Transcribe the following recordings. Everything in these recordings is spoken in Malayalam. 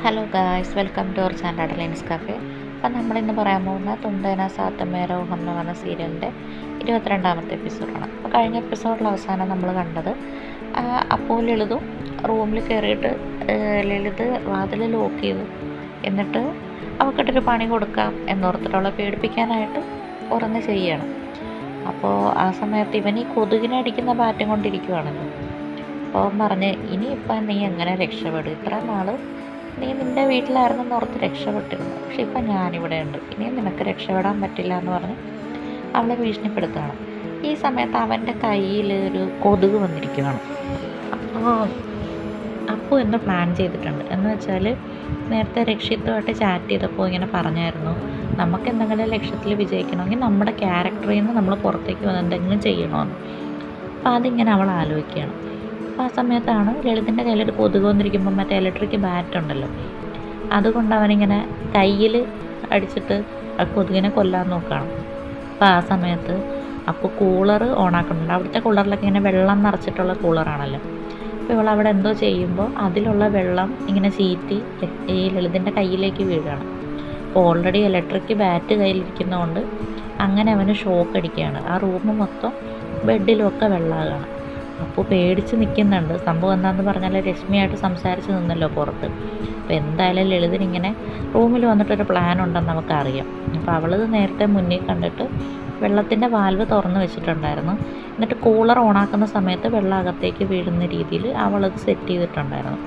Hello guys, welcome to our channel Adeline's cafe. അപ്പം നമ്മളിന്ന് പറയാൻ പോകുന്ന തുണ്ടേന സാത്തമേരോഹം എന്ന് പറഞ്ഞ സീരിയലിൻ്റെ 22ാമത്തെ എപ്പിസോഡാണ്. അപ്പോൾ കഴിഞ്ഞ എപ്പിസോഡിൽ അവസാനം നമ്മൾ കണ്ടത് അപ്പോൾ ലളിതും റൂമിൽ കയറിയിട്ട് ലളിത് വാതിൽ ലോക്ക് ചെയ്തു. എന്നിട്ട് അവൾക്കിട്ടൊരു പണി കൊടുക്കാം എന്നോർത്തിട്ടുള്ള പേടിപ്പിക്കാനായിട്ട് ഓരോന്ന് ചെയ്യണം. അപ്പോൾ ആ സമയത്ത് ഇവൻ ഈ കൊതുകിനെ അടിക്കുന്ന ബാറ്റും കൊണ്ടിരിക്കുവാണല്ലോ. അപ്പോൾ അവൻ പറഞ്ഞ്, ഇനിയിപ്പം നീ എങ്ങനെ രക്ഷപ്പെടും? ഇത്ര നാൾ നീ നിൻ്റെ വീട്ടിലായിരുന്നെന്ന് ഓർത്ത് രക്ഷപ്പെട്ടിരുന്നു, പക്ഷെ ഇപ്പം ഞാനിവിടെ ഉണ്ട്, ഇനിയും നിനക്ക് രക്ഷപ്പെടാൻ പറ്റില്ല എന്ന് പറഞ്ഞ് അവളെ ഭീഷണിപ്പെടുത്തുകയാണ്. ഈ സമയത്ത് അവൻ്റെ കയ്യിൽ ഒരു കൊതുക് വന്നിരിക്കുകയാണ്. അപ്പോൾ എന്ന് പ്ലാൻ ചെയ്തിട്ടുണ്ട് എന്ന് വെച്ചാൽ, നേരത്തെ രക്ഷിത്തുമായിട്ട് ചാറ്റ് ചെയ്തപ്പോൾ ഇങ്ങനെ പറഞ്ഞായിരുന്നു, നമുക്ക് എന്തെങ്കിലും ലക്ഷ്യത്തിൽ വിജയിക്കണമെങ്കിൽ നമ്മുടെ ക്യാരക്ടറിൽ നിന്ന് നമ്മൾ പുറത്തേക്ക് വന്ന് എന്തെങ്കിലും ചെയ്യണമെന്ന്. അപ്പോൾ അതിങ്ങനെ അവൾ ആലോചിക്കുകയാണ്. അപ്പോൾ ആ സമയത്താണ് ലളിതിൻ്റെ കയ്യിലൊരു കൊതുക് വന്നിരിക്കുമ്പോൾ മറ്റേ ഇലക്ട്രിക് ബാറ്റ് ഉണ്ടല്ലോ, അതുകൊണ്ട് അവനിങ്ങനെ കയ്യിൽ അടിച്ചിട്ട് ആ കൊതുകിനെ കൊല്ലാൻ നോക്കുകയാണ്. അപ്പോൾ ആ സമയത്ത് അപ്പോൾ കൂളർ ഓണാക്കുന്നുണ്ട്. അവിടുത്തെ കൂളറിലൊക്കെ ഇങ്ങനെ വെള്ളം നിറച്ചിട്ടുള്ള കൂളറാണല്ലോ. അപ്പോൾ ഇവൾ അവിടെ എന്തോ ചെയ്യുമ്പോൾ അതിലുള്ള വെള്ളം ഇങ്ങനെ ചീറ്റി ഈ ലളിതിൻ്റെ കയ്യിലേക്ക് വീഴുകയാണ്. അപ്പോൾ ഓൾറെഡി ഇലക്ട്രിക് ബാറ്റ് കയ്യിലിരിക്കുന്നതുകൊണ്ട് അങ്ങനെ അവന് ഷോക്ക് അടിക്കുകയാണ്. ആ റൂം മൊത്തം ബെഡിലുമൊക്കെ വെള്ളമാകുകയാണ്. അപ്പോൾ പേടിച്ച് നിൽക്കുന്നുണ്ട്. സംഭവം എന്താണെന്ന് പറഞ്ഞാൽ, രശ്മിയായിട്ട് സംസാരിച്ച് നിന്നല്ലോ പുറത്ത്. അപ്പോൾ എന്തായാലും ലളിതിനിങ്ങനെ റൂമിൽ വന്നിട്ടൊരു പ്ലാൻ ഉണ്ടെന്ന് നമുക്കറിയാം. അപ്പോൾ അവളത് നേരത്തെ മുന്നിൽ കണ്ടിട്ട് വെള്ളത്തിൻ്റെ വാൽവ് തുറന്ന് വെച്ചിട്ടുണ്ടായിരുന്നു. എന്നിട്ട് കൂളർ ഓണാക്കുന്ന സമയത്ത് വെള്ളം അകത്തേക്ക് വീഴുന്ന രീതിയിൽ അവളത് സെറ്റ് ചെയ്തിട്ടുണ്ടായിരുന്നു.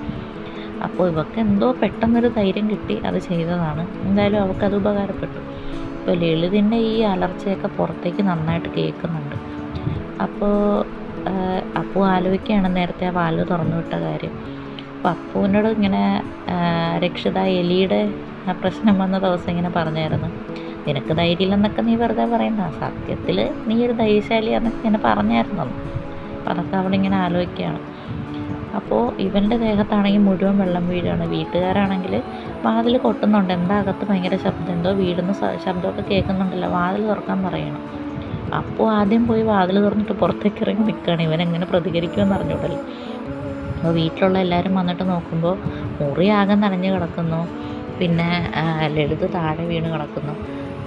അപ്പോൾ ഇവൾക്ക് എന്തോ പെട്ടെന്നൊരു ധൈര്യം കിട്ടി, അത് ചെയ്തതാണ്. എന്തായാലും അവൾക്കത് ഉപകാരപ്പെട്ടു. ഇപ്പോൾ ലളിതിൻ്റെ ഈ അലർച്ചയൊക്കെ പുറത്തേക്ക് നന്നായിട്ട് കേൾക്കുന്നുണ്ട്. അപ്പോൾ ആലോചിക്കുകയാണ് നേരത്തെ ആ വാൽവ് തുറന്നു വിട്ട കാര്യം. അപ്പോൾ അപ്പുവിനോട് ഇങ്ങനെ രക്ഷിത എലിയുടെ പ്രശ്നം വന്ന ദിവസം ഇങ്ങനെ പറഞ്ഞായിരുന്നു, നിനക്ക് ധൈര്യമില്ലെന്നൊക്കെ നീ വെറുതെ പറയുന്ന, സത്യത്തിൽ നീ ഒരു ധൈര്യശാലിയാന്നൊക്കെ ഇങ്ങനെ പറഞ്ഞായിരുന്നു. അപ്പോൾ അതൊക്കെ അവളിങ്ങനെ ആലോചിക്കുകയാണ്. അപ്പോൾ ഇവൻ്റെ ദേഹത്താണെങ്കിൽ മുഴുവൻ വെള്ളം വീഴുകയാണ്. വീട്ടുകാരാണെങ്കിൽ വാതിൽ കൊട്ടുന്നുണ്ട്, എന്താ അകത്ത് ഭയങ്കര ശബ്ദം, എന്തോ വീടുന്ന ശബ്ദമൊക്കെ കേൾക്കുന്നുണ്ടല്ലോ, വാതിൽ തുറക്കാൻ പറയണം. അപ്പോൾ ആദ്യം പോയി വാതിൽ തുറന്നിട്ട് പുറത്തേക്ക് ഇറങ്ങി നിൽക്കുകയാണ്. ഇവനെങ്ങനെ പ്രതികരിക്കുമെന്ന് അറിഞ്ഞൂടല്ലോ. അപ്പോൾ വീട്ടിലുള്ള എല്ലാവരും വന്നിട്ട് നോക്കുമ്പോൾ മുറി ആകെ നനഞ്ഞ് കിടക്കുന്നു, പിന്നെ ലളിത് താഴെ വീണ് കിടക്കുന്നു.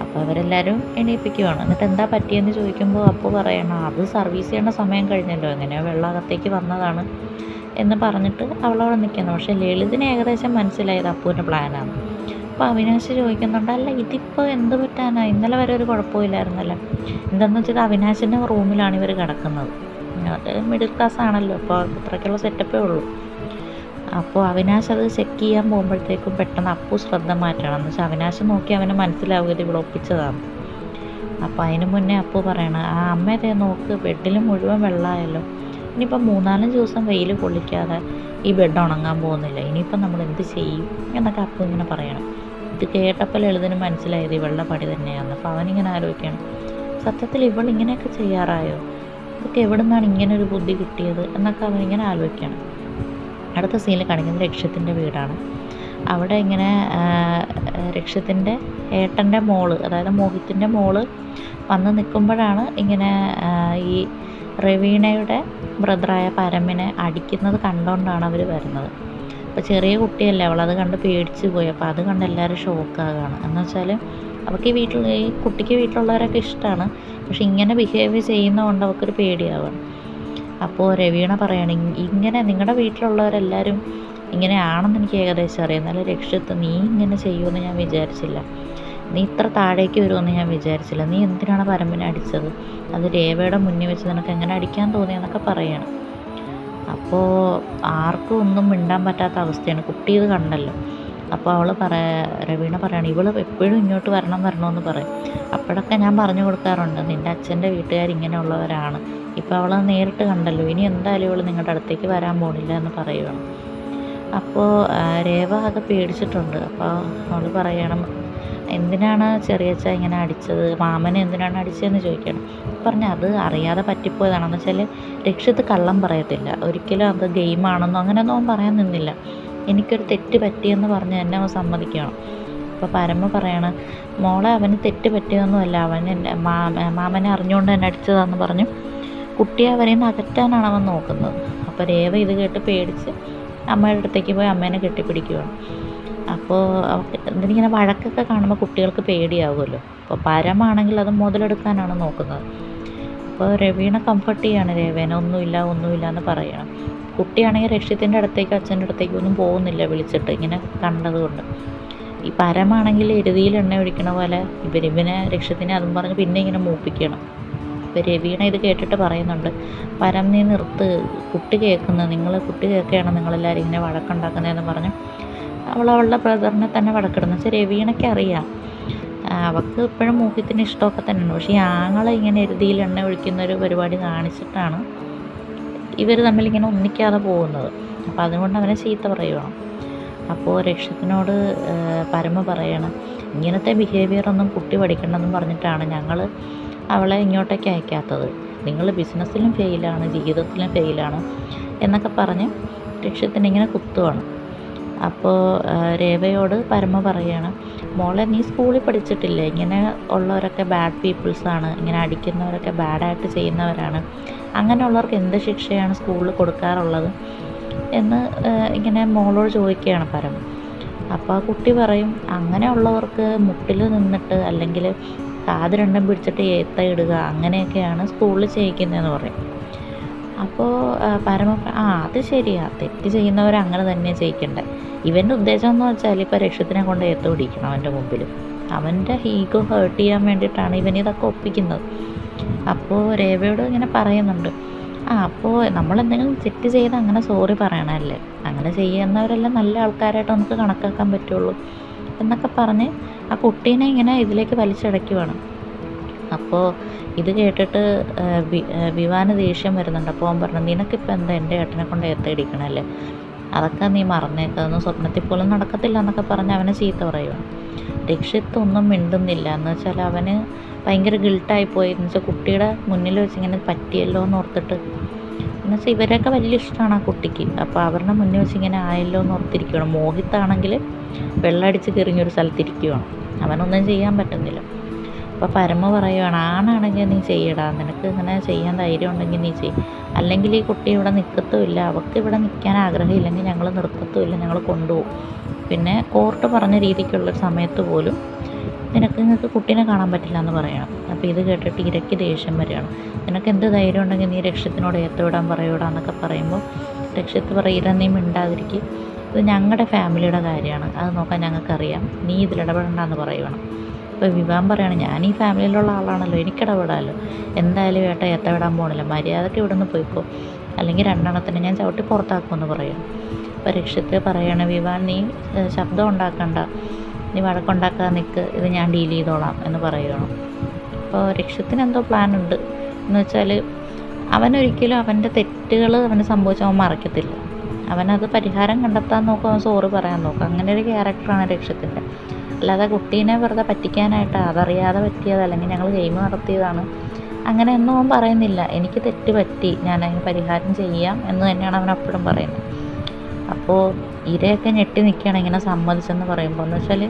അപ്പോൾ അവരെല്ലാവരും എണീപ്പിക്കുകയാണ്. എന്നിട്ട് എന്താ പറ്റിയെന്ന് ചോദിക്കുമ്പോൾ അപ്പോൾ പറയണം, അത് സർവീസ് ചെയ്യേണ്ട സമയം കഴിഞ്ഞല്ലോ, എങ്ങനെയോ വെള്ളം അകത്തേക്ക് വന്നതാണ് എന്ന് പറഞ്ഞിട്ട് അവളവിടെ നിൽക്കുന്നു. പക്ഷേ ലളിതിന് ഏകദേശം മനസ്സിലായത് അപ്പൂൻ്റെ പ്ലാനാണ്. അപ്പോൾ അവിനാശ് ചോദിക്കുന്നുണ്ട്, അല്ല ഇതിപ്പോൾ എന്ത് പറ്റാനാ, ഇന്നലെ വരെ ഒരു കുഴപ്പമില്ലായിരുന്നല്ലോ. എന്താണെന്ന് വെച്ചാൽ അവിനാശിൻ്റെ റൂമിലാണ് ഇവർ കിടക്കുന്നത്. അത് മിഡിൽ ക്ലാസ് ആണല്ലോ, അപ്പോൾ അത്രയ്ക്കുള്ള സെറ്റപ്പേ ഉള്ളൂ. അപ്പോൾ അവിനാശ് അത് ചെക്ക് ചെയ്യാൻ പോകുമ്പോഴത്തേക്കും പെട്ടെന്ന് അപ്പു ശ്രദ്ധ മാറ്റണം. എന്ന് വെച്ചാൽ അവിനാശ് നോക്കി അവന് മനസ്സിലാവുക ഇത് ഇവിടെ ഒപ്പിച്ചതാണ്. അപ്പോൾ അതിന് മുന്നേ അപ്പു പറയണം, ആ അമ്മയതേ നോക്ക്, ബെഡിൽ മുഴുവൻ വെള്ളമായല്ലോ, ഇനിയിപ്പോൾ 3-4 ദിവസം വെയിൽ കൊള്ളിക്കാതെ ഈ ബെഡ് ഉണങ്ങാൻ പോകുന്നില്ല, ഇനിയിപ്പം നമ്മൾ എന്ത് ചെയ്യും എന്നൊക്കെ അപ്പു ഇങ്ങനെ പറയണം. ഇത് കേട്ടപ്പോൾ ലളിതിന് മനസ്സിലായത് ഇവളുടെ പടി തന്നെയാണ്. അപ്പോൾ അവനിങ്ങനെ ആലോചിക്കണം, സത്യത്തിൽ ഇവൾ ഇങ്ങനെയൊക്കെ ചെയ്യാറായോ, ഇതൊക്കെ എവിടെ നിന്നാണ് ഇങ്ങനൊരു ബുദ്ധി കിട്ടിയത് എന്നൊക്കെ അവനിങ്ങനെ ആലോചിക്കണം. അടുത്ത സീനിൽ കാണിക്കുന്നത് രക്ഷത്തിൻ്റെ വീടാണ്. അവിടെ ഇങ്ങനെ രക്ഷത്തിൻ്റെ ഏട്ടൻ്റെ മോള്, അതായത് മോഹിത്തിൻ്റെ മോള് വന്ന് നിൽക്കുമ്പോഴാണ് ഇങ്ങനെ ഈ റവീണയുടെ ബ്രദറായ പരമിനെ അടിക്കുന്നത് കണ്ടുകൊണ്ടാണ് അവർ വരുന്നത്. അപ്പോൾ ചെറിയ കുട്ടിയല്ലേ അവളത് കണ്ട് പേടിച്ച് പോയി. അപ്പോൾ അത് കണ്ട് എല്ലാവരും ഷോക്കാകുകയാണ്. എന്ന് വെച്ചാൽ അവൾക്ക് ഈ കുട്ടിക്ക് വീട്ടിലുള്ളവരൊക്കെ ഇഷ്ടമാണ്, പക്ഷെ ഇങ്ങനെ ബിഹേവ് ചെയ്യുന്നതുകൊണ്ട് അവൾക്കൊരു പേടിയാവുകയാണ്. അപ്പോൾ രവീണ പറയാണ്, ഇങ്ങനെ നിങ്ങളുടെ വീട്ടിലുള്ളവരെല്ലാവരും ഇങ്ങനെയാണെന്ന് എനിക്ക് ഏകദേശം അറിയാം, എന്നാലും രക്ഷിത്ത് നീ ഇങ്ങനെ ചെയ്യുമെന്ന് ഞാൻ വിചാരിച്ചില്ല, നീ ഇത്ര താഴേക്ക് വരുമെന്ന് ഞാൻ വിചാരിച്ചില്ല, നീ എന്തിനാണ് പരമ്പിനെ അടിച്ചത്, അത് രേവയുടെ മുന്നിൽ വെച്ച് നിനക്ക് എങ്ങനെ അടിക്കാൻ തോന്നിയെന്നൊക്കെ പറയണം. അപ്പോൾ ആർക്കും ഒന്നും മിണ്ടാൻ പറ്റാത്ത അവസ്ഥയാണ്. കുട്ടി ഇത് കണ്ടല്ലോ. അപ്പോൾ രവീണ പറയാണ്, ഇവൾ എപ്പോഴും ഇങ്ങോട്ട് വരണമെന്ന് പറയും. അപ്പോഴൊക്കെ ഞാൻ പറഞ്ഞു കൊടുക്കാറുണ്ട്, നിൻ്റെ അച്ഛൻ്റെ വീട്ടുകാർ ഇങ്ങനെയുള്ളവരാണ്, ഇപ്പോൾ അവൾ നേരിട്ട് കണ്ടല്ലോ, ഇനി എന്തായാലും ഇവൾ നിങ്ങളുടെ അടുത്തേക്ക് വരാൻ പോണില്ല എന്ന് പറയുകയാണ്. അപ്പോൾ രേവ അത് പേടിച്ചിട്ടുണ്ട്. അപ്പോൾ അവൾ പറയണം, എന്തിനാണ് ചെറിയച്ഛ ഇങ്ങനെ അടിച്ചത്, മാമനെ എന്തിനാണ് അടിച്ചതെന്ന് ചോദിക്കണം. പറഞ്ഞാൽ അത് അറിയാതെ പറ്റിപ്പോയതാണെന്ന് വെച്ചാൽ രക്ഷിത്ത് കള്ളം പറയത്തില്ല, ഒരിക്കലും അത് ഗെയിമാണെന്നോ അങ്ങനെയൊന്നും അവൻ പറയാൻ നിന്നില്ല. എനിക്കൊരു തെറ്റ് പറ്റിയെന്ന് പറഞ്ഞ് എന്നെ അവൻ സമ്മതിക്കണം. അപ്പോൾ പരമ പറയാണ്, മോളെ അവന് തെറ്റ് പറ്റിയതൊന്നുമല്ല, അവൻ എൻ്റെ മാമനെ അറിഞ്ഞുകൊണ്ട് എന്നെ അടിച്ചതാണെന്ന് പറഞ്ഞു കുട്ടിയെ അവരെ നിന്ന് അകറ്റാനാണ് അവൻ നോക്കുന്നത്. അപ്പോൾ രേവ ഇത് കേട്ട് പേടിച്ച് അമ്മയുടെ അടുത്തേക്ക് പോയി അമ്മേനെ കെട്ടിപ്പിടിക്കുകയാണ്. അപ്പോൾ അവൾക്ക് എന്തിനിങ്ങനെ വഴക്കൊക്കെ കാണുമ്പോൾ കുട്ടികൾക്ക് പേടിയാവുമല്ലോ. അപ്പോൾ പരമാണെങ്കിൽ അത് മുതലെടുക്കാനാണ് നോക്കുന്നത്. അപ്പോൾ രവീണ കംഫർട്ട് ചെയ്യാണ് രേവേന, ഒന്നുമില്ല ഒന്നുമില്ല എന്ന് പറയണം. കുട്ടിയാണെങ്കിൽ രക്ഷിത്തിൻ്റെ അടുത്തേക്ക് അച്ഛൻ്റെ അടുത്തേക്ക് ഒന്നും പോകുന്നില്ല വിളിച്ചിട്ട്, ഇങ്ങനെ കണ്ടതുകൊണ്ട്. ഈ പരമാണെങ്കിൽ എരുതിയിൽ എണ്ണ ഒഴിക്കണ പോലെ ഇവനെ രക്ഷിത്തിനെ അതും പറഞ്ഞ് പിന്നെ ഇങ്ങനെ മൂപ്പിക്കണം. ഇപ്പോൾ രവീണ ഇത് കേട്ടിട്ട് പറയുന്നുണ്ട്, പരം നീ നിർത്ത്, കുട്ടി കേൾക്കുന്നത്, കുട്ടി കേൾക്കുകയാണ് നിങ്ങളെല്ലാവരും ഇങ്ങനെ വഴക്കുണ്ടാക്കുന്നതെന്ന് പറഞ്ഞ് അവളുടെ ബ്രദറിനെ തന്നെ വഴക്കിടുന്നു. വെച്ചാൽ രവീണയ്ക്ക് അറിയാം അവൾക്ക് ഇപ്പോഴും മോഹിത്തിന് ഇഷ്ടമൊക്കെ തന്നെയാണ്. പക്ഷേ ഈ ആങ്ങളെ ഇങ്ങനെ എരുതിയിൽ എണ്ണ ഒഴിക്കുന്ന ഒരു പരിപാടി കാണിച്ചിട്ടാണ് ഇവർ തമ്മിലിങ്ങനെ ഒന്നിക്കാതെ പോകുന്നത്. അപ്പോൾ അതുകൊണ്ട് അവനെ ചീത്ത പറയുകയാണ്. അപ്പോൾ രക്ഷിത്തിനോട് പരമ പറയണം, ഇങ്ങനത്തെ ബിഹേവിയറൊന്നും കുട്ടി പഠിക്കണമെന്നും പറഞ്ഞിട്ടാണ് ഞങ്ങൾ അവളെ ഇങ്ങോട്ടേക്ക് അയക്കാത്തത്. നിങ്ങൾ ബിസിനസ്സിലും ഫെയിലാണ്, ജീവിതത്തിലും ഫെയിലാണ് എന്നൊക്കെ പറഞ്ഞ് രക്ഷിത്തിനിങ്ങനെ കുത്തുവാണ്. അപ്പോൾ രേവയോട് പരമ പറയാണ്, മോളെ നീ സ്കൂളിൽ പഠിച്ചിട്ടില്ലേ, ഇങ്ങനെ ഉള്ളവരൊക്കെ ബാഡ് പീപ്പിൾസാണ്, ഇങ്ങനെ അടിക്കുന്നവരൊക്കെ ബാഡായിട്ട് ചെയ്യുന്നവരാണ്, അങ്ങനെയുള്ളവർക്ക് എന്ത് ശിക്ഷയാണ് സ്കൂളിൽ കൊടുക്കാറുള്ളത് എന്ന് ഇങ്ങനെ മോളോട് ചോദിക്കുകയാണ് പരമ. അപ്പോൾ ആ കുട്ടി പറയും, അങ്ങനെയുള്ളവർക്ക് മുട്ടിൽ നിന്നിട്ട് അല്ലെങ്കിൽ കാത് രണ്ടും പിടിച്ചിട്ട് ഏത്തയിടുക അങ്ങനെയൊക്കെയാണ് സ്കൂളിൽ ചെയ്യിക്കുന്നതെന്ന് പറയും. അപ്പോൾ പരമ അത് ശരിയാ, തെറ്റ് ചെയ്യുന്നവർ അങ്ങനെ തന്നെ ചെയ്യിക്കണ്ടേ. ഇവൻ്റെ ഉദ്ദേശം എന്ന് വെച്ചാൽ ഇപ്പോൾ രക്ഷത്തിനെ കൊണ്ട് ഏത്ത പിടിക്കണം അവൻ്റെ മുമ്പിൽ. അവൻ്റെ ഈഗോ ഹേർട്ട് ചെയ്യാൻ വേണ്ടിയിട്ടാണ് ഇവനിതൊക്കെ ഒപ്പിക്കുന്നത്. അപ്പോൾ രേവയോട് ഇങ്ങനെ പറയുന്നുണ്ട്, അപ്പോൾ നമ്മളെന്തെങ്കിലും തെറ്റ് ചെയ്ത് അങ്ങനെ സോറി പറയണമല്ലേ, അങ്ങനെ ചെയ്യുന്നവരെല്ലാം നല്ല ആൾക്കാരായിട്ട് നമുക്ക് കണക്കാക്കാൻ പറ്റുള്ളൂ എന്നൊക്കെ പറഞ്ഞ് ആ കുട്ടീനെ ഇങ്ങനെ ഇതിലേക്ക് വലിച്ചടയ്ക്കുവാണ്. അപ്പോൾ ഇത് കേട്ടിട്ട് വിവാന് ദേഷ്യം വരുന്നുണ്ട്. അപ്പോൾ അവൻ പറഞ്ഞു, നിനക്കിപ്പോൾ എന്താ എൻ്റെ ഏട്ടനെ കൊണ്ട് ഏത്തടിക്കണമല്ലേ, അതൊക്കെ നീ മറന്നേക്കതൊന്നും സ്വപ്നത്തിൽ പോലും നടക്കത്തില്ല എന്നൊക്കെ പറഞ്ഞ് അവനെ ചീത്ത പറയുവാണ്. രക്ഷിത്തൊന്നും മിണ്ടുന്നില്ല. എന്ന് വെച്ചാൽ അവന് ഭയങ്കര ഗിൽട്ടായിപ്പോയി. എന്ന് വെച്ചാൽ കുട്ടിയുടെ മുന്നിൽ വെച്ച് ഇങ്ങനെ പറ്റിയല്ലോ എന്ന് ഓർത്തിട്ട്, എന്ന് വെച്ചാൽ ഇവരൊക്കെ വലിയ ഇഷ്ടമാണ് ആ കുട്ടിക്ക്. അപ്പോൾ അവരുടെ മുന്നിൽ വെച്ച് ഇങ്ങനെ ആയല്ലോ എന്ന് ഓർത്തിരിക്കുകയാണ്. മോഹിത്താണെങ്കിൽ വെള്ളമടിച്ച് കെറിഞ്ഞൊരു സ്ഥലത്തിരിക്കുകയാണ്, അവനൊന്നും ചെയ്യാൻ പറ്റുന്നില്ല. അപ്പോൾ പരമ പറയുവാണ്, ആണാണെങ്കിൽ നീ ചെയ്യടാ, നിനക്ക് ഇങ്ങനെ ചെയ്യാൻ ധൈര്യം ഉണ്ടെങ്കിൽ നീ ചെയ്യും, അല്ലെങ്കിൽ ഈ കുട്ടി ഇവിടെ നിൽക്കത്തുമില്ല, അവൾക്ക് ഇവിടെ നിൽക്കാൻ ആഗ്രഹമില്ലെങ്കിൽ ഞങ്ങൾ നിർത്തത്തുമില്ല, ഞങ്ങൾ കൊണ്ടുപോകും. പിന്നെ കോർട്ട് പറഞ്ഞ രീതിക്കുള്ളൊരു സമയത്ത് പോലും നിങ്ങൾക്ക് കുട്ടീനെ കാണാൻ പറ്റില്ല എന്ന് പറയണം. അപ്പോൾ ഇത് കേട്ടിട്ട് ഇരയ്ക്ക് ദേഷ്യം വരികയാണ്. നിനക്ക് എന്ത് ധൈര്യം ഉണ്ടെങ്കിൽ നീ രക്ഷിത്തിനോട് ഏത്തവിടാൻ പറയൂടാ എന്നൊക്കെ പറയുമ്പോൾ രക്ഷിത്ത് പറയില്ല, നീ മിണ്ടാതിരിക്കും, ഇത് ഞങ്ങളുടെ ഫാമിലിയുടെ കാര്യമാണ്, അത് നോക്കാൻ ഞങ്ങൾക്കറിയാം, നീ ഇതിലിടപെടണ്ടെന്ന് പറയുകയാണ്. ഇപ്പോൾ വിവാൻ പറയാണ്, ഞാൻ ഈ ഫാമിലിയിലുള്ള ആളാണല്ലോ, എനിക്കിടപെടാമല്ലോ, എന്തായാലും ഏട്ട ഏത്തവിടാൻ പോകണില്ല, മര്യാദയ്ക്ക് ഇവിടെ നിന്ന് പോയിക്കോ, അല്ലെങ്കിൽ രണ്ടെണ്ണത്തിന് ഞാൻ ചവിട്ടി പുറത്താക്കുമെന്ന് പറയും. അപ്പോൾ രക്ഷിത്ത് പറയണ, വിവാൻ നീ ശബ്ദം ഉണ്ടാക്കണ്ട, നീ വഴക്കുണ്ടാക്കാതെ നിൽക്ക്, ഇത് ഞാൻ ഡീൽ ചെയ്തോളാം എന്ന് പറയുകയാണ്. അപ്പോൾ രക്ഷത്തിന് എന്തോ പ്ലാനുണ്ട്. എന്ന് വെച്ചാൽ അവനൊരിക്കലും അവൻ്റെ തെറ്റുകൾ അവന് സംഭവിച്ച അവൻ മറക്കത്തില്ല, അവനത് പരിഹാരം കണ്ടെത്താൻ നോക്കും, അവൻ സോറി പറയാൻ നോക്കും. അങ്ങനെ ഒരു ക്യാരക്ടറാണ് രക്ഷത്തിൻ്റെ. അല്ലാതെ കുട്ടീനെ വെറുതെ പറ്റിക്കാനായിട്ട് അതറിയാതെ പറ്റിയത്, അല്ലെങ്കിൽ ഞങ്ങൾ ഗെയിം നടത്തിയതാണ്, അങ്ങനെയൊന്നും അവൻ പറയുന്നില്ല. എനിക്ക് തെറ്റ് പറ്റി, ഞാൻ അതിന് പരിഹാരം ചെയ്യാം എന്ന് തന്നെയാണ് അവൻ അപ്പോഴും പറയുന്നത്. അപ്പോൾ ഇരയൊക്കെ ഞെട്ടി നിൽക്കുകയാണ് ഇങ്ങനെ സമ്മതിച്ചെന്ന് പറയുമ്പോൾ. എന്ന് വെച്ചാൽ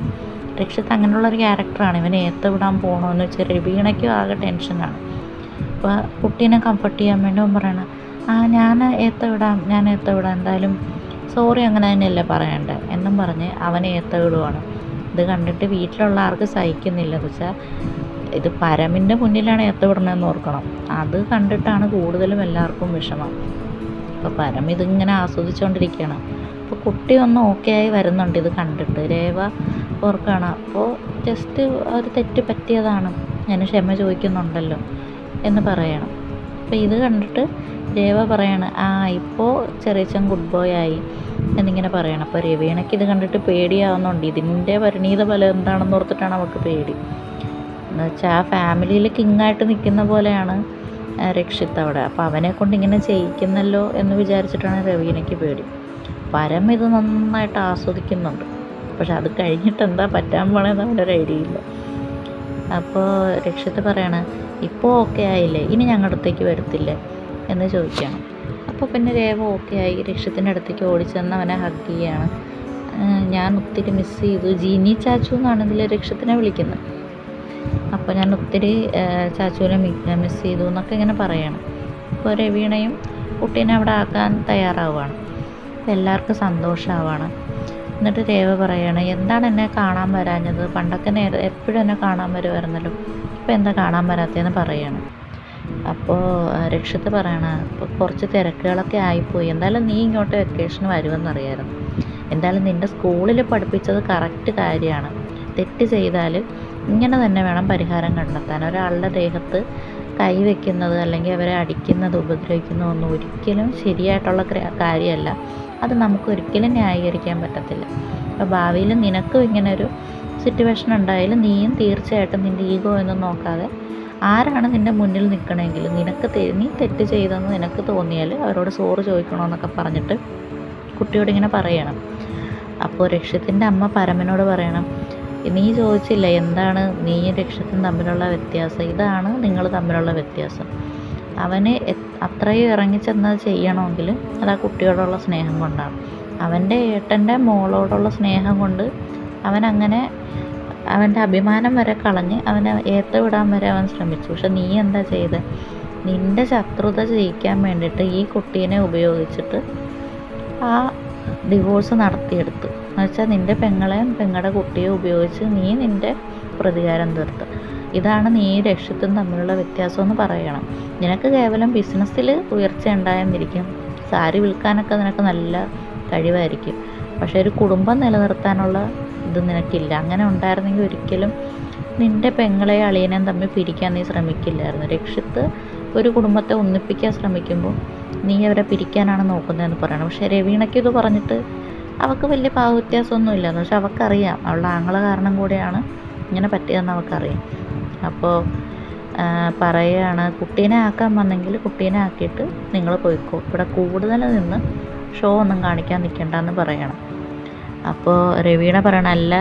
രക്ഷിത്ത് അങ്ങനെയുള്ളൊരു ക്യാരക്ടറാണ്. ഇവൻ ഏത്ത വിടാൻ പോകണമെന്ന് വെച്ചാൽ രവീണയ്ക്കും ആകെ ടെൻഷനാണ്. അപ്പോൾ കുട്ടീനെ കംഫർട്ട് ചെയ്യാൻ വേണ്ടി അവൻ പറയണം, ഞാൻ ഏത്ത വിടാം, എന്തായാലും സോറി അങ്ങനെ തന്നെയല്ലേ പറയണ്ടേ എന്നും പറഞ്ഞ് അവനെ ഏത്ത വിടുവാണ്. ഇത് കണ്ടിട്ട് വീട്ടിലുള്ള ആർക്ക് സഹിക്കുന്നില്ല. എന്ന് വെച്ചാൽ ഇത് പരമിൻ്റെ മുന്നിലാണ് ഏത്ത വിടണമെന്ന് ഓർക്കണം. അത് കണ്ടിട്ടാണ് കൂടുതലും എല്ലാവർക്കും വിഷമം. അപ്പോൾ പരം ഇതിങ്ങനെ ആസ്വദിച്ചുകൊണ്ടിരിക്കുകയാണ്. അപ്പോൾ കുട്ടി ഒന്ന് ഓക്കെ ആയി വരുന്നുണ്ട് ഇത് കണ്ടിട്ട്. രേവ ഓർക്കുകയാണ്, അപ്പോൾ ജസ്റ്റ് ഒരു തെറ്റ് പറ്റിയതാണ്, ഞാൻ ക്ഷമ ചോദിക്കുന്നുണ്ടല്ലോ എന്ന് പറയണം. അപ്പോൾ ഇത് കണ്ടിട്ട് രേവ പറയാണ്, ഇപ്പോൾ ചെറിയച്ചൻ ഗുഡ് ബോയ് ആയി എന്നിങ്ങനെ പറയണം. അപ്പോൾ രവീണയ്ക്ക് ഇത് കണ്ടിട്ട് പേടിയാവുന്നുണ്ട്. ഇതിൻ്റെ പരിണീത ഫലം എന്താണെന്ന് ഓർത്തിട്ടാണ് അവൾക്ക് പേടി. എന്ന് വെച്ചാൽ ആ ഫാമിലിയിൽ കിങ്ങായിട്ട് നിൽക്കുന്ന പോലെയാണ് രക്ഷിത്ത് അവിടെ. അപ്പോൾ അവനെ കൊണ്ട് ഇങ്ങനെ ചെയ്യിക്കുന്നല്ലോ എന്ന് വിചാരിച്ചിട്ടാണ് രവീണയ്ക്ക് പേടി. പരം ഇത് നന്നായിട്ട് ആസ്വദിക്കുന്നുണ്ട്. പക്ഷെ അത് കഴിഞ്ഞിട്ട് എന്താ പറ്റാൻ പോണേന്ന് അവനൊരു ഐഡിയ ഇല്ല. അപ്പോൾ രക്ഷിത്ത് പറയാണ്, ഇപ്പോൾ ഓക്കെ ആയില്ലേ, ഇനി ഞങ്ങളുടെ അടുത്തേക്ക് വരത്തില്ലേ എന്ന് ചോദിക്കുകയാണ്. അപ്പോൾ പിന്നെ രേവ ഓക്കെ ആയി രക്ഷിത്തിൻ്റെ അടുത്തേക്ക് ഓടിച്ചെന്ന് അവനെ ഹഗ് ചെയ്യുകയാണ്. ഞാൻ ഒത്തിരി മിസ് ചെയ്തു, ജീനി ചാച്ചു എന്നാണ് ഇതിൽ രക്ഷിത്തിനെ വിളിക്കുന്നത്. അപ്പോൾ ഞാൻ ഒത്തിരി ചാച്ചുവിനെ മിസ് ചെയ്തു എന്നൊക്കെ ഇങ്ങനെ പറയണം. അപ്പോൾ രവീണയും കുട്ടീനെ അവിടെ ആക്കാൻ തയ്യാറാവുകയാണ്. അപ്പോൾ എല്ലാവർക്കും സന്തോഷമാവാണ്. എന്നിട്ട് രേവ പറയാണ്, എന്താണ് എന്നെ കാണാൻ വരാഞ്ഞത്? പണ്ടൊക്കെ എപ്പോഴും എന്നെ കാണാൻ വരുമായിരുന്നല്ലോ, ഇപ്പം എന്താ കാണാൻ വരാത്തതെന്ന് പറയാണ്. അപ്പോൾ രക്ഷിത പറയണ, ഇപ്പോൾ കുറച്ച് തിരക്കുകളൊക്കെ ആയിപ്പോയി, എന്തായാലും നീ ഇങ്ങോട്ട് വെക്കേഷന് വരുമെന്നറിയായിരുന്നു. എന്തായാലും നിൻ്റെ സ്കൂളിൽ പഠിപ്പിച്ചത് കറക്റ്റ് കാര്യമാണ്. തെറ്റ് ചെയ്താൽ ഇങ്ങനെ തന്നെ വേണം പരിഹാരം കണ്ടെത്താൻ. ഒരാളുടെ ദേഹത്ത് കൈവയ്ക്കുന്നത് അല്ലെങ്കിൽ അവരെ അടിക്കുന്നത് ഉപദ്രവിക്കുന്നതൊന്നും ഒരിക്കലും ശരിയായിട്ടുള്ള കാര്യമല്ല. അത് നമുക്കൊരിക്കലും ന്യായീകരിക്കാൻ പറ്റത്തില്ല. അപ്പോൾ ഭാവിയിൽ നിനക്കും ഇങ്ങനൊരു സിറ്റുവേഷൻ ഉണ്ടായാലും നീയും തീർച്ചയായിട്ടും നിൻ്റെ ഈഗോ ഒന്നും നോക്കാതെ ആരാണ് നിൻ്റെ മുന്നിൽ നിൽക്കണമെങ്കിൽ നീ തെറ്റ് ചെയ്തെന്ന് നിനക്ക് തോന്നിയാൽ അവരോട് സോറി ചോദിക്കണമെന്നൊക്കെ പറഞ്ഞിട്ട് കുട്ടിയോട് ഇങ്ങനെ പറയണം. അപ്പോൾ രക്ഷിത്തിൻ്റെ അമ്മ പരമനോട് പറയണം, നീ ചോദിച്ചില്ല എന്താണ് നീയും രക്ഷിത്തും തമ്മിലുള്ള വ്യത്യാസം, ഇതാണ് നിങ്ങൾ തമ്മിലുള്ള വ്യത്യാസം. അവന് അത്രയും ഇറങ്ങിച്ചെന്നത് ചെയ്യണമെങ്കിൽ അത് ആ കുട്ടിയോടുള്ള സ്നേഹം കൊണ്ടാണ്. അവൻ്റെ ഏട്ടൻ്റെ മോളോടുള്ള സ്നേഹം കൊണ്ട് അവനങ്ങനെ അവൻ്റെ അഭിമാനം വരെ കളഞ്ഞ് അവനെ ഏത്തവിടാൻ വരെ അവൻ ശ്രമിച്ചു. പക്ഷെ നീ എന്താ ചെയ്തത്? നിൻ്റെ ശത്രുത ജയിക്കാൻ വേണ്ടിയിട്ട് ഈ കുട്ടീനെ ഉപയോഗിച്ചിട്ട് ആ ഡിവോഴ്സ് നടത്തിയെടുത്തു. എന്നുവെച്ചാൽ നിൻ്റെ പെങ്ങളുടെ കുട്ടിയെ ഉപയോഗിച്ച് നീ നിൻ്റെ പ്രതികാരം തീർത്ത്. ഇതാണ് നീ രക്ഷിത്തും തമ്മിലുള്ള വ്യത്യാസമെന്ന് പറയണം. നിനക്ക് കേവലം ബിസിനസ്സിൽ ഉയർച്ച ഉണ്ടായെന്നിരിക്കും, സാരി വിൽക്കാനൊക്കെ നിനക്ക് നല്ല കഴിവായിരിക്കും, പക്ഷേ ഒരു കുടുംബം നിലനിർത്താനുള്ള ഇത് നിനക്കില്ല. അങ്ങനെ ഉണ്ടായിരുന്നെങ്കിൽ ഒരിക്കലും നിൻ്റെ പെങ്ങളെയും അളിയനെയും തമ്മിൽ പിരിക്കാൻ നീ ശ്രമിക്കില്ലായിരുന്നു. രക്ഷിത്ത് ഒരു കുടുംബത്തെ ഒന്നിപ്പിക്കാൻ ശ്രമിക്കുമ്പോൾ നീ അവരെ പിരിക്കാനാണ് നോക്കുന്നതെന്ന് പറയണം. പക്ഷേ രവീണയ്ക്ക് ഇത് പറഞ്ഞിട്ട് അവൾക്ക് വലിയ വ്യത്യാസമൊന്നുമില്ല. എന്ന് വെച്ചാൽ അവൾക്കറിയാം അവളുടെ ആങ്ങളെ കാരണം കൂടെയാണ് ഇങ്ങനെ പറ്റിയതെന്ന് അവൾക്കറിയാം. അപ്പോൾ പറയുകയാണ്, കുട്ടീനെ ആക്കാൻ വന്നെങ്കിൽ കുട്ടീനെ ആക്കിയിട്ട് നിങ്ങൾ പോയിക്കോ, ഇവിടെ കൂടുതൽ നിന്ന് ഷോ ഒന്നും കാണിക്കാൻ നിൽക്കണ്ടെന്ന് പറയണം. അപ്പോൾ രവീണ പറയണം, അല്ല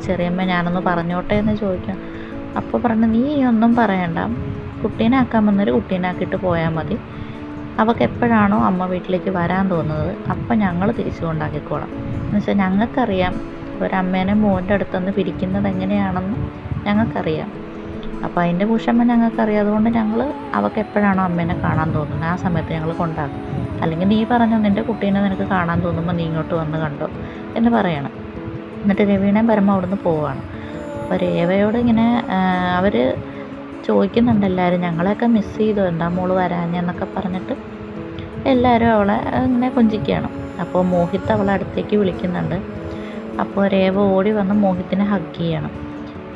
ചെറിയമ്മ ഞാനൊന്ന് പറഞ്ഞോട്ടെ എന്ന് ചോദിക്കാം. അപ്പോൾ പറഞ്ഞു, നീ ഒന്നും പറയണ്ട, കുട്ടീനെ ആക്കാൻ വന്നൊരു കുട്ടീനെ ആക്കിയിട്ട് പോയാൽ മതി. അവൾക്ക് എപ്പോഴാണോ അമ്മ വീട്ടിലേക്ക് വരാൻ തോന്നുന്നത് അപ്പം ഞങ്ങൾ തിരിച്ചു കൊണ്ടാക്കിക്കോളാം. എന്നുവെച്ചാൽ ഞങ്ങൾക്കറിയാം ഒരമ്മേനെ മോൻ്റെ അടുത്തുനിന്ന് പിരിക്കുന്നത് എങ്ങനെയാണെന്ന് ഞങ്ങൾക്കറിയാം. അപ്പോൾ അതിൻ്റെ വിഷമം ഞങ്ങൾക്കറിയാം. അതുകൊണ്ട് ഞങ്ങൾ അവൾക്ക് എപ്പോഴാണോ അമ്മേനെ കാണാൻ തോന്നുന്നത് ആ സമയത്ത് ഞങ്ങൾ കൊണ്ടാക്കും. അല്ലെങ്കിൽ നീ പറഞ്ഞോ നിൻ്റെ കുട്ടീനെ നിനക്ക് കാണാൻ തോന്നുമ്പോൾ നീ ഇങ്ങോട്ട് വന്ന് കണ്ടോ എന്ന് പറയണം. എന്നിട്ട് രവീണയും പരമ അവിടുന്ന് പോവുകയാണ്. അപ്പോൾ രേവയോട് ഇങ്ങനെ അവർ ചോദിക്കുന്നുണ്ട് എല്ലാവരും, ഞങ്ങളെയൊക്കെ മിസ് ചെയ്തു, എന്താ മോള് വരാഞ്ഞെന്നൊക്കെ പറഞ്ഞിട്ട് എല്ലാവരും അവളെ ഇങ്ങനെ കൊഞ്ചിക്കുകയാണ്. അപ്പോൾ മോഹിത്ത് അവളെ അടുത്തേക്ക് വിളിക്കുന്നുണ്ട്. അപ്പോൾ രേവ ഓടി വന്ന് മോഹിത്തിനെ ഹഗ് ചെയ്യണം.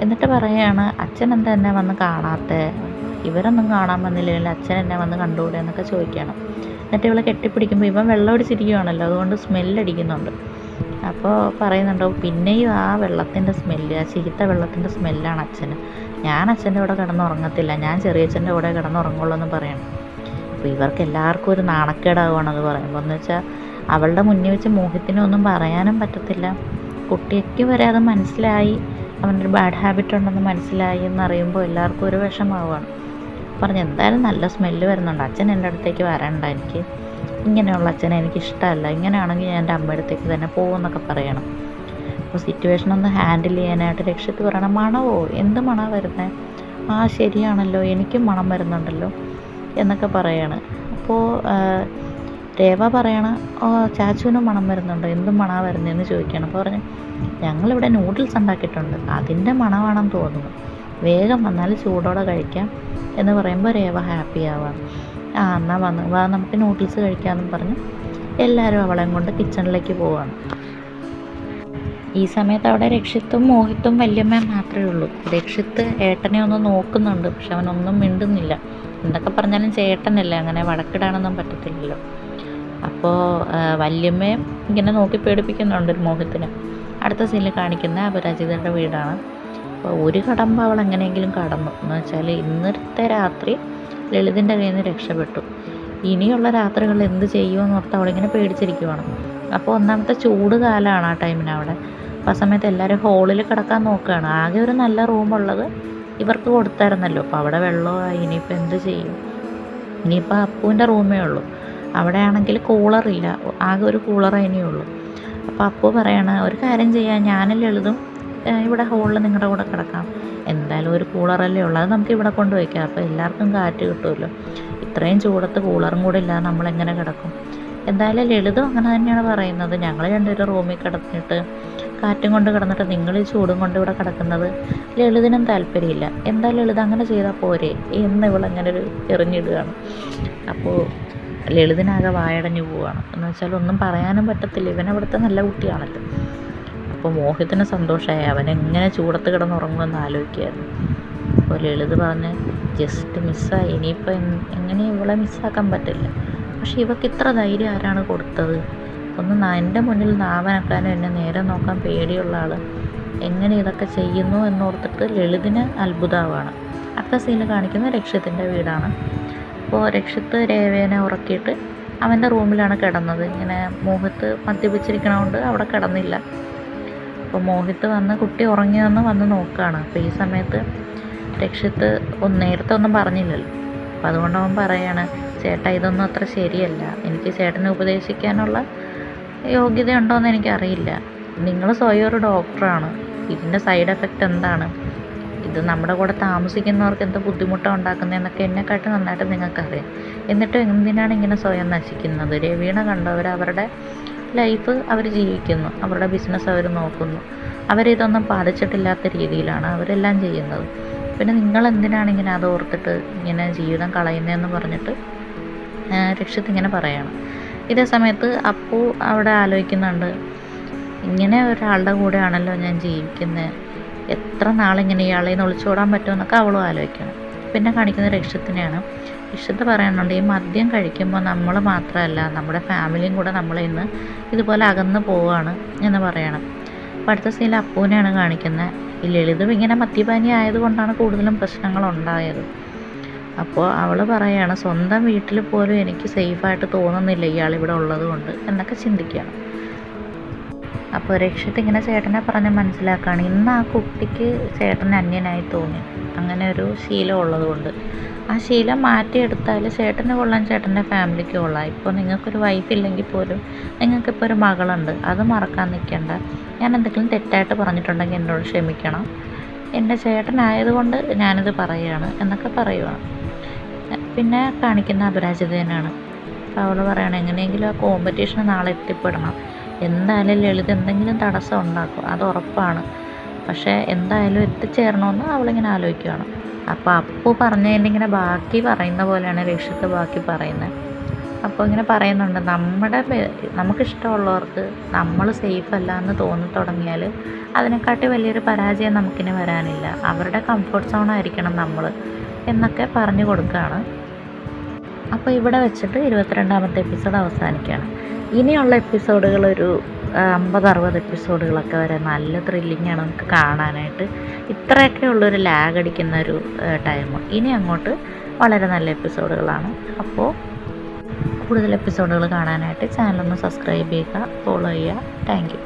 എന്നിട്ട് പറയുകയാണ്, അച്ഛൻ എന്താ എന്നെ വന്ന് കാണാത്തേ, ഇവരൊന്നും കാണാൻ വന്നില്ലെങ്കിൽ അച്ഛൻ എന്നെ വന്ന് കണ്ടുകൂടെ എന്നൊക്കെ ചോദിക്കണം. എന്നിട്ട് ഇവളെ കെട്ടിപ്പിടിക്കുമ്പോൾ ഇവൻ വെള്ളം അടിച്ചിരിക്കുകയാണല്ലോ, അതുകൊണ്ട് സ്മെല്ലടിക്കുന്നുണ്ട്. അപ്പോൾ പറയുന്നുണ്ടോ, പിന്നെയും ആ വെള്ളത്തിൻ്റെ സ്മെല്ല്, ആ ചീത്ത വെള്ളത്തിൻ്റെ സ്മെല്ലാണ് അച്ഛന്. ഞാൻ അച്ഛൻ്റെ കൂടെ കിടന്നുറങ്ങത്തില്ല, ഞാൻ ചെറിയച്ഛൻ്റെ കൂടെ കിടന്നുറങ്ങുള്ളൂ എന്ന് പറയണം. അപ്പോൾ ഇവർക്ക് എല്ലാവർക്കും ഒരു നാണക്കേടാവുകയാണ് അത് പറയുമ്പോൾ. എന്ന് വെച്ചാൽ അവളുടെ മുന്നിൽ വെച്ച് മോഹിത്തിനൊന്നും പറയാനും പറ്റത്തില്ല. കുട്ടിക്ക് വരെ അത് മനസ്സിലായി, അവനൊരു ബാഡ് ഹാബിറ്റ് ഉണ്ടെന്ന് മനസ്സിലായി എന്നറിയുമ്പോൾ എല്ലാവർക്കും ഒരു വിഷമാവുകയാണ്. പറഞ്ഞു, എന്തായാലും നല്ല സ്മെല്ല് വരുന്നുണ്ട്, അച്ഛൻ എൻ്റെ അടുത്തേക്ക് വരണ്ട, എനിക്ക് ഇങ്ങനെയുള്ള അച്ഛനെ എനിക്കിഷ്ടമല്ല, ഇങ്ങനെയാണെങ്കിൽ ഞാൻ എൻ്റെ അമ്മയുടെ അടുത്തേക്ക് തന്നെ പോകുമെന്നൊക്കെ പറയണം. അപ്പോൾ സിറ്റുവേഷനൊന്ന് ഹാൻഡിൽ ചെയ്യാനായിട്ട് രക്ഷിത്ത് പറയണം, മണവോ, എന്ത് മണമാണ് വരുന്നത്? ആ ശരിയാണല്ലോ, എനിക്കും മണം വരുന്നുണ്ടല്ലോ എന്നൊക്കെ പറയാണ്. അപ്പോൾ രേവ പറയണ, ഓ ചാച്ചുവിനും മണം വരുന്നുണ്ടോ, എന്ത് മണമാണ് വരുന്നതെന്ന് ചോദിക്കണം. അപ്പോൾ പറഞ്ഞു, ഞങ്ങളിവിടെ നൂഡിൽസ് ഉണ്ടാക്കിയിട്ടുണ്ട്, അതിൻ്റെ മണമാണെന്ന് തോന്നുന്നു, വേഗം വന്നാൽ ചൂടോടെ കഴിക്കാം എന്ന് പറയുമ്പോൾ രേവ ഹാപ്പി ആവാം. എന്നാൽ വാ നമുക്ക് നൂഡിൽസ് കഴിക്കാമെന്നും പറഞ്ഞ് എല്ലാവരും അവളെയും കൊണ്ട് കിച്ചണിലേക്ക് പോവാണ്. ഈ സമയത്ത് അവിടെ രക്ഷിത്തും മോഹിത്തും വല്യമ്മയും മാത്രമേ ഉള്ളൂ. രക്ഷിത്ത് ഏട്ടനെ ഒന്ന് നോക്കുന്നുണ്ട്, പക്ഷെ അവനൊന്നും മിണ്ടുന്നില്ല. എന്തൊക്കെ പറഞ്ഞാലും ചേട്ടനല്ലേ, അങ്ങനെ വഴക്കിടാനൊന്നും പറ്റത്തില്ലല്ലോ. അപ്പോൾ വല്യമ്മയും ഇങ്ങനെ നോക്കി പേടിപ്പിക്കുന്നുണ്ട് മോഹിത്തിന്. അടുത്ത സീനിൽ കാണിക്കുന്ന അപരാജിതരുടെ വീടാണ്. അപ്പോൾ ഒരു കടമ്പ് അവൾ എങ്ങനെയെങ്കിലും കടന്നു. എന്ന് വെച്ചാൽ ഇന്നത്തെ രാത്രി ലളിതിൻ്റെ കയ്യിൽ നിന്ന് രക്ഷപ്പെട്ടു. ഇനിയുള്ള രാത്രികളിൽ എന്ത് ചെയ്യുമെന്ന് ഓർത്ത് അവളിങ്ങനെ പേടിച്ചിരിക്കുവാണ്. അപ്പോൾ ഒന്നാമത്തെ ചൂട് കാലമാണ് ആ ടൈമിന് അവിടെ. അപ്പോൾ ആ സമയത്ത് എല്ലാവരും ഹോളിൽ കിടക്കാൻ നോക്കുകയാണ്. ആകെ ഒരു നല്ല റൂമുള്ളത് ഇവർക്ക് കൊടുത്തായിരുന്നല്ലോ, അപ്പോൾ അവിടെ വെള്ളമായി. ഇനിയിപ്പോൾ എന്ത് ചെയ്യും? ഇനിയിപ്പോൾ അപ്പുവിൻ്റെ റൂമേ ഉള്ളൂ. അവിടെ ആണെങ്കിൽ കൂളറില്ല, ആകെ ഒരു കൂളറേ ഇനിയുള്ളൂ. അപ്പോൾ അപ്പു പറയാണ്, ഒരു കാര്യം ചെയ്യാം, ഞാനും ലളിതും ഇവിടെ ഹോളിൽ നിങ്ങളുടെ കൂടെ കിടക്കാം, എന്തായാലും ഒരു കൂളറല്ലേ ഉള്ളൂ, അത് നമുക്ക് ഇവിടെ കൊണ്ട് വയ്ക്കാം, അപ്പോൾ എല്ലാവർക്കും കാറ്റ് കിട്ടുമല്ലോ. ഇത്രയും ചൂടത്ത് കൂളറും കൂടെ ഇല്ലാതെ നമ്മളെങ്ങനെ കിടക്കും എന്തായാലും ലളിതും അങ്ങനെ തന്നെയാണ് പറയുന്നത്. ഞങ്ങൾ രണ്ടുപേരും റൂമിൽ കിടന്നിട്ട് കാറ്റും കൊണ്ട് കിടന്നിട്ട് നിങ്ങൾ ഈ ചൂടും കൊണ്ട് ഇവിടെ കിടക്കുന്നത് ലളിതിനും താല്പര്യമില്ല. എന്താ ലളിത് അങ്ങനെ ചെയ്താൽ പോരെ എന്ന് ഇവളങ്ങനെ ഒരു എറിഞ്ഞിടുകയാണ്. അപ്പോൾ ലളിതിനാകെ വായടഞ്ഞു പോവുകയാണ്. എന്ന് വെച്ചാൽ ഒന്നും പറയാനും പറ്റത്തില്ല, ഇവനവിടുത്തെ നല്ല കുട്ടിയാണല്ലോ. അപ്പോൾ മോഹിത്തിന് സന്തോഷമായി, അവനെങ്ങനെ ചൂടത്ത് കിടന്നുറങ്ങുമെന്ന് ആലോചിക്കുകയായിരുന്നു. അപ്പോൾ ലളിത് പറഞ്ഞ് ജസ്റ്റ് മിസ്സായി, ഇനിയിപ്പോൾ എങ്ങനെ ഇവളെ മിസ്സാക്കാൻ പറ്റില്ല. പക്ഷെ ഇവൾക്ക് ഇത്ര ധൈര്യം ആരാണ് കൊടുത്തത്? ഒന്ന് എൻ്റെ മുന്നിൽ നാവനക്കാനും എന്നെ നേരെ നോക്കാൻ പേടിയുള്ള ആൾ എങ്ങനെ ഇതൊക്കെ ചെയ്യുന്നു എന്നോർത്തിട്ട് ലളിതിന് അത്ഭുതമാവാണ്. അടുത്ത സീനിൽ കാണിക്കുന്നത് രക്ഷിത്തിൻ്റെ വീടാണ്. അപ്പോൾ രക്ഷിത്ത് രേവേനെ ഉറക്കിയിട്ട് അവൻ്റെ റൂമിലാണ് കിടന്നത്. ഇങ്ങനെ മോഹിത്ത് മദ്യപിച്ചിരിക്കണതുകൊണ്ട് അവിടെ കിടന്നില്ല. അപ്പോൾ മോഹിത്ത് വന്ന് കുട്ടി ഉറങ്ങിയെന്ന് വന്ന് നോക്കുകയാണ്. അപ്പോൾ ഈ സമയത്ത് രക്ഷിത്ത് നേരത്തെ ഒന്നും പറഞ്ഞില്ലല്ലോ. അപ്പോൾ അതുകൊണ്ട് അവൻ പറയാണ്, ചേട്ടാ ഇതൊന്നും അത്ര ശരിയല്ല, എനിക്ക് ചേട്ടനെ ഉപദേശിക്കാനുള്ള യോഗ്യതയുണ്ടോയെന്ന് എനിക്കറിയില്ല. നിങ്ങൾ സ്വയം ഒരു ഡോക്ടറാണ്, ഇതിൻ്റെ സൈഡ് എഫക്റ്റ് എന്താണ്, ഇത് നമ്മുടെ കൂടെ താമസിക്കുന്നവർക്ക് എന്ത് ബുദ്ധിമുട്ടാണ് ഉണ്ടാക്കുന്നതെന്നൊക്കെ എന്നെക്കാട്ടും നന്നായിട്ട് നിങ്ങൾക്കറിയാം. എന്നിട്ടും എന്തിനാണ് ഇങ്ങനെ സ്വയം നശിക്കുന്നത്? രവീണ കണ്ടവർ അവരുടെ ലൈഫ് അവർ ജീവിക്കുന്നു, അവരുടെ ബിസിനസ് അവർ നോക്കുന്നു, അവരിതൊന്നും ബാധിച്ചിട്ടില്ലാത്ത രീതിയിലാണ് അവരെല്ലാം ചെയ്യുന്നത്. പിന്നെ നിങ്ങളെന്തിനാണ് ഇങ്ങനെ അത് ഓർത്തിട്ട് ഇങ്ങനെ ജീവിതം കളയുന്നതെന്ന് പറഞ്ഞിട്ട് രക്ഷിത്ത് ഇങ്ങനെ പറയണം. ഇതേ സമയത്ത് അപ്പു അവിടെ ആലോചിക്കുന്നുണ്ട്, ഇങ്ങനെ ഒരാളുടെ കൂടെയാണല്ലോ ഞാൻ ജീവിക്കുന്നത്, എത്ര നാളിങ്ങനെ ഇയാളെ നിന്ന് ഒളിച്ചോടാൻ പറ്റുമെന്നൊക്കെ അവളും ആലോചിക്കണം. പിന്നെ കാണിക്കുന്നത് രക്ഷിത്തിനെയാണ്. രക്ഷിത്ത് പറയുന്നുണ്ട്, ഈ മദ്യം കഴിക്കുമ്പോൾ നമ്മൾ മാത്രമല്ല നമ്മുടെ ഫാമിലിയും കൂടെ നമ്മളിൽ നിന്ന് ഇതുപോലെ അകന്ന് പോവുകയാണ് എന്ന് പറയണം. അപ്പോൾ അടുത്ത സീനിൽ അപ്പൂനെയാണ് കാണിക്കുന്നത്. ഈ ലളിതും ഇങ്ങനെ മദ്യപാനി ആയതുകൊണ്ടാണ് കൂടുതലും പ്രശ്നങ്ങളുണ്ടായത്. അപ്പോൾ അവൾ പറയുകയാണ്, സ്വന്തം വീട്ടിൽ പോലും എനിക്ക് സേഫായിട്ട് തോന്നുന്നില്ല ഇയാളിവിടെ ഉള്ളത് കൊണ്ട് എന്നൊക്കെ ചിന്തിക്കുകയാണ്. അപ്പോൾ രക്ഷിത്ത് ഇങ്ങനെ ചേട്ടനെ പറഞ്ഞ് മനസ്സിലാക്കുകയാണ്, ഇന്ന് ആ കുട്ടിക്ക് ചേട്ടൻ അന്യനായി തോന്നി, അങ്ങനെ ഒരു ശീലം ഉള്ളതുകൊണ്ട് ആ ശീലം മാറ്റിയെടുത്താൽ ചേട്ടന് കൊള്ളാൻ, ചേട്ടൻ്റെ ഫാമിലിക്ക് കൊള്ളാം. ഇപ്പോൾ നിങ്ങൾക്കൊരു വൈഫ് ഇല്ലെങ്കിൽ പോലും നിങ്ങൾക്കിപ്പോൾ ഒരു മകളുണ്ട്, അത് മറക്കാൻ നിൽക്കേണ്ട. ഞാൻ എന്തെങ്കിലും തെറ്റായിട്ട് പറഞ്ഞിട്ടുണ്ടെങ്കിൽ എന്നോട് ക്ഷമിക്കണം, എൻ്റെ ചേട്ടനായതുകൊണ്ട് ഞാനിത് പറയുകയാണ് എന്നൊക്കെ പറയുവാണ്. പിന്നെ കാണിക്കുന്ന അപരാജിതനാണ്. അപ്പോൾ അവൾ പറയണം, എങ്ങനെയെങ്കിലും ആ കോമ്പറ്റീഷന് നാളെ എത്തിപ്പെടണം, എന്തായാലും ലളിത് എന്തെങ്കിലും തടസ്സം ഉണ്ടാക്കും, അത് ഉറപ്പാണ്, പക്ഷേ എന്തായാലും എത്തിച്ചേരണമെന്ന് അവളിങ്ങനെ ആലോചിക്കുകയാണ്. അപ്പോൾ അപ്പു പറഞ്ഞതിൻ്റെ ഇങ്ങനെ ബാക്കി പറയുന്ന പോലെയാണ് രക്ഷിത്ത് ബാക്കി പറയുന്നത്. അപ്പോൾ ഇങ്ങനെ പറയുന്നുണ്ട്, നമുക്കിഷ്ടമുള്ളവർക്ക് നമ്മൾ സേഫ് അല്ല എന്ന് തോന്നി തുടങ്ങിയാൽ അതിനെക്കാട്ടി വലിയൊരു പരാജയം നമുക്കിനി വരാനില്ല, അവരുടെ കംഫർട്ട് സോൺ ആയിരിക്കണം നമ്മൾ എന്നൊക്കെ പറഞ്ഞു കൊടുക്കുകയാണ്. അപ്പോൾ ഇവിടെ വെച്ചിട്ട് 22ാമത്തെ എപ്പിസോഡ് അവസാനിക്കുകയാണ്. ഇനിയുള്ള എപ്പിസോഡുകൾ ഒരു 50-60 എപ്പിസോഡുകളൊക്കെ വരെ നല്ല ത്രില്ലിങ്ങാണ് നമുക്ക് കാണാനായിട്ട്. ഇത്രയൊക്കെ ഉള്ളൊരു ലാഗ് അടിക്കുന്ന ഒരു ടൈം. ഇനി അങ്ങോട്ട് വളരെ നല്ല എപ്പിസോഡുകളാണ്. അപ്പോൾ കൂടുതൽ എപ്പിസോഡുകൾ കാണാനായിട്ട് ചാനലൊന്ന് സബ്സ്ക്രൈബ് ചെയ്യുക, ഫോളോ ചെയ്യുക. Thank you.